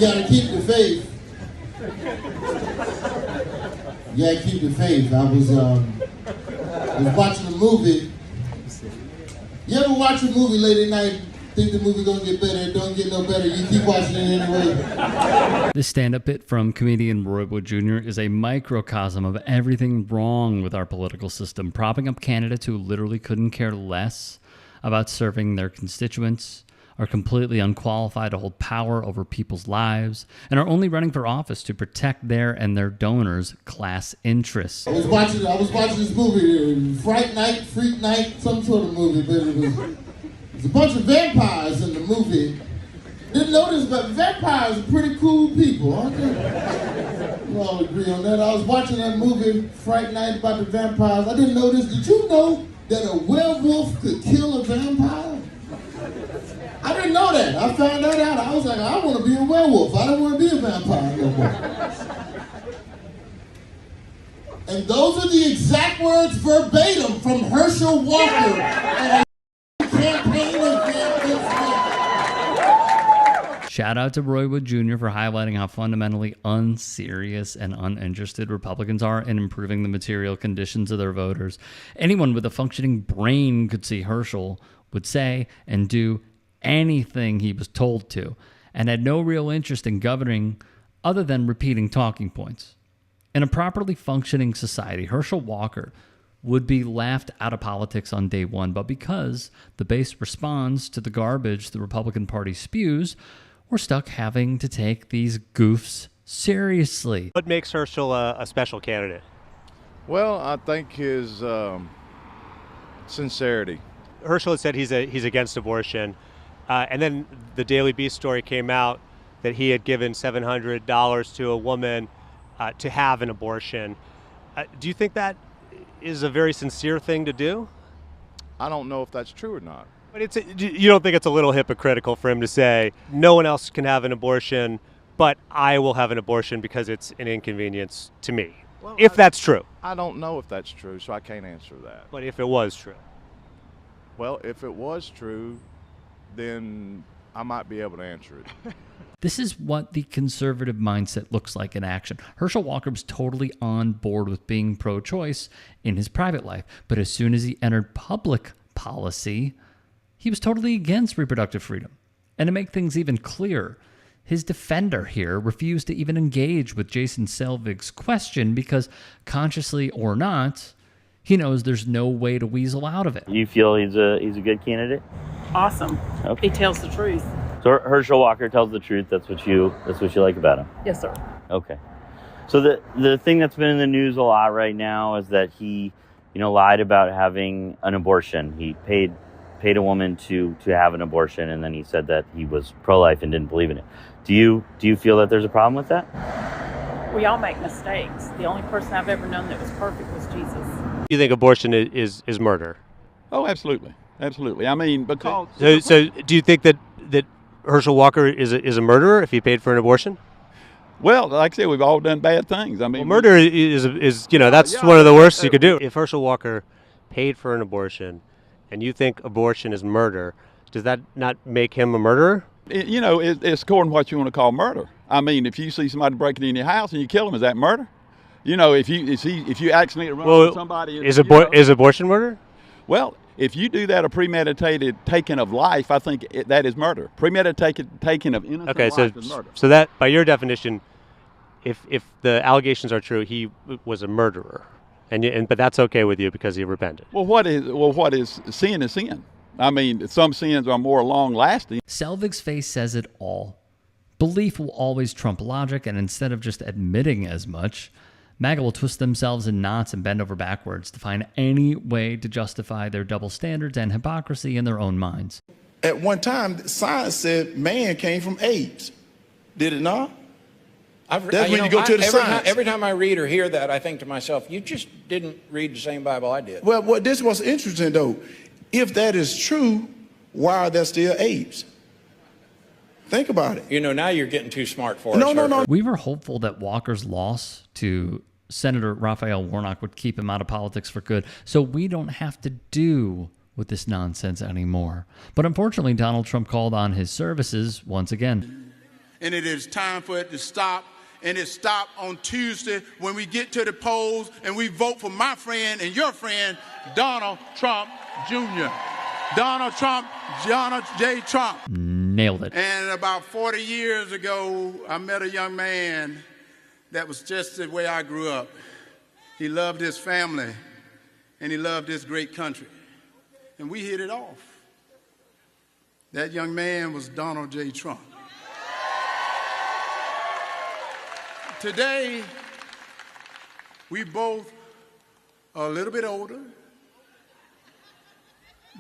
gotta keep the faith. You gotta keep the faith. I was watching a movie. You ever watch a movie late at night, think the movie gonna get better, it don't get no better, you keep watching it anyway? This stand-up bit from comedian Roy Wood Jr. is a microcosm of everything wrong with our political system, propping up candidates who literally couldn't care less about serving their constituents, are completely unqualified to hold power over people's lives, and are only running for office to protect their and their donors' class interests. I was watching this movie, Fright Night, Freak Night, some sort of movie, but it was a bunch of vampires in the movie. Didn't notice, but vampires are pretty cool people, aren't they? We all agree on that. I was watching that movie, Fright Night, about the vampires. I didn't know this. Did you know that a werewolf could kill a vampire? I didn't know that. I found that out. I was like, I want to be a werewolf. I don't want to be a vampire no more. And those are the exact words verbatim from Herschel Walker and a campaign of Shout out to Roy Wood Jr. for highlighting how fundamentally unserious and uninterested Republicans are in improving the material conditions of their voters. Anyone with a functioning brain could see Herschel would say and do anything he was told to, and had no real interest in governing other than repeating talking points. In a properly functioning society, Herschel Walker would be laughed out of politics on day one, but because the base responds to the garbage the Republican Party spews, we're stuck having to take these goofs seriously. What makes Herschel a special candidate? Well, I think his sincerity. Herschel had said he's against abortion. And then the Daily Beast story came out that he had given $700 to a woman to have an abortion. Do you think that is a very sincere thing to do? I don't know if that's true or not. But you don't think it's a little hypocritical for him to say, no one else can have an abortion, but I will have an abortion because it's an inconvenience to me? Well, if that's true. I don't know if that's true, so I can't answer that. But if it was true? Well, if it was true, then I might be able to answer it. This is what the conservative mindset looks like in action. Herschel Walker was totally on board with being pro-choice in his private life, but as soon as he entered public policy, he was totally against reproductive freedom. And to make things even clearer, his defender here refused to even engage with Jason Selvig's question because, consciously or not, he knows there's no way to weasel out of it. You feel he's a good candidate? Awesome. Okay. He tells the truth. So Herschel Walker tells the truth. That's what you like about him. Yes, sir. Okay. So the thing that's been in the news a lot right now is that he, lied about having an abortion. He paid a woman to have an abortion, and then he said that he was pro-life and didn't believe in it. Do you feel that there's a problem with that? We all make mistakes. The only person I've ever known that was perfect was Jesus. You think abortion is murder? Oh, absolutely. Absolutely. I mean, because... So do you think that Herschel Walker is a murderer if he paid for an abortion? Well, like I said, we've all done bad things. I mean, murder is that's one of the worst you could do. If Herschel Walker paid for an abortion and you think abortion is murder, does that not make him a murderer? It's according to what you want to call murder. I mean, if you see somebody breaking in your house and you kill them, is that murder? If you accidentally run over somebody... Is abortion murder? Well, if you do that, a premeditated taking of life, I think that is murder. Premeditated taking of innocent life is murder. So that, by your definition, if the allegations are true, he was a murderer, but that's okay with you because he repented. Well, what is sin is sin. I mean, some sins are more long-lasting. Selvig's face says it all. Belief will always trump logic, and instead of just admitting as much, MAGA will twist themselves in knots and bend over backwards to find any way to justify their double standards and hypocrisy in their own minds. At one time, science said man came from apes. Did it not? That's when you go to the science. Every time I read or hear that, I think to myself, you just didn't read the same Bible I did. Well, this was interesting, though. If that is true, why are there still apes? Think about it. Now you're getting too smart for us. No. We were hopeful that Walker's loss to Senator Raphael Warnock would keep him out of politics for good, so we don't have to do with this nonsense anymore. But unfortunately, Donald Trump called on his services once again. and it is time for it to stop. And it stopped on Tuesday when we get to the polls and we vote for my friend and your friend, Donald Trump Jr. Donald J. Trump. Nailed it. And about 40 years ago, I met a young man that was just the way I grew up. He loved his family, and he loved this great country. And we hit it off. That young man was Donald J. Trump. Today, we both are a little bit older,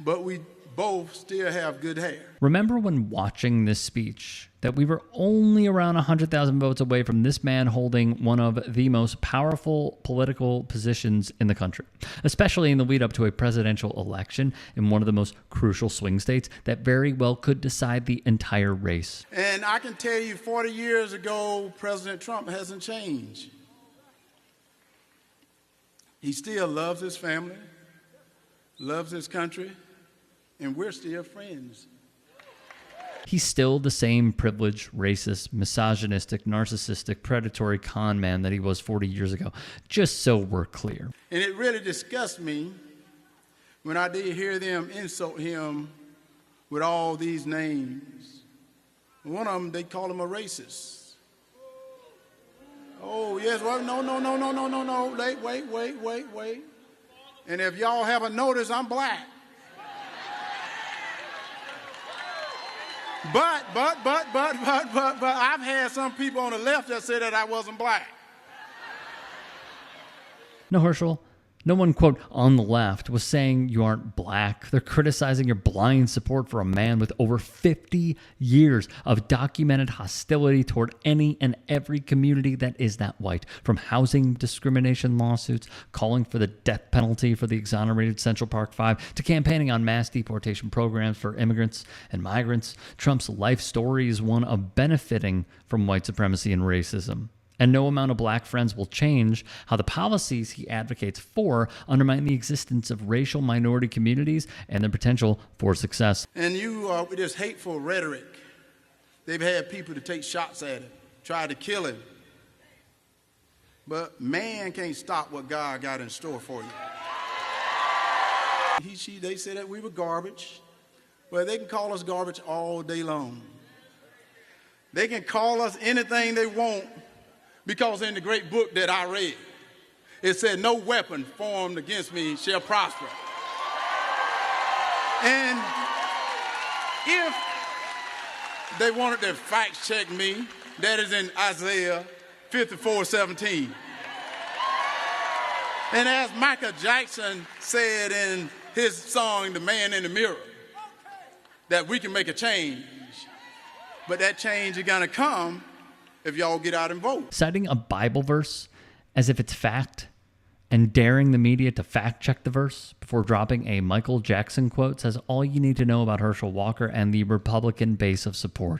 but we both still have good hair. Remember when watching this speech that we were only around 100,000 votes away from this man holding one of the most powerful political positions in the country, especially in the lead up to a presidential election in one of the most crucial swing states that very well could decide the entire race. And I can tell you 40 years ago, President Trump hasn't changed. He still loves his family, loves his country, and we're still friends. He's still the same privileged, racist, misogynistic, narcissistic, predatory con man that he was 40 years ago, just so we're clear. And it really disgusts me when I did hear them insult him with all these names. One of them, they call him a racist. Oh, yes, well, no. Wait. And if y'all haven't noticed, I'm black. But I've had some people on the left that said that I wasn't black. No, Herschel, no one, quote, on the left was saying you aren't black. They're criticizing your blind support for a man with over 50 years of documented hostility toward any and every community that is not white, from housing discrimination lawsuits, calling for the death penalty for the exonerated Central Park Five, to campaigning on mass deportation programs for immigrants and migrants. Trump's life story is one of benefiting from white supremacy and racism. And no amount of black friends will change how the policies he advocates for undermine the existence of racial minority communities and their potential for success. And with this hateful rhetoric, they've had people to take shots at him, try to kill him. But man can't stop what God got in store for you. They said that we were garbage. Well, they can call us garbage all day long. They can call us anything they want. Because in the great book that I read, it said, no weapon formed against me shall prosper. And if they wanted to fact check me, that is in Isaiah 54:17. And as Michael Jackson said in his song, The Man in the Mirror, that we can make a change. But that change is going to come if y'all get out and vote. Citing a Bible verse as if it's fact and daring the media to fact check the verse before dropping a Michael Jackson quote says all you need to know about Herschel Walker and the Republican base of support.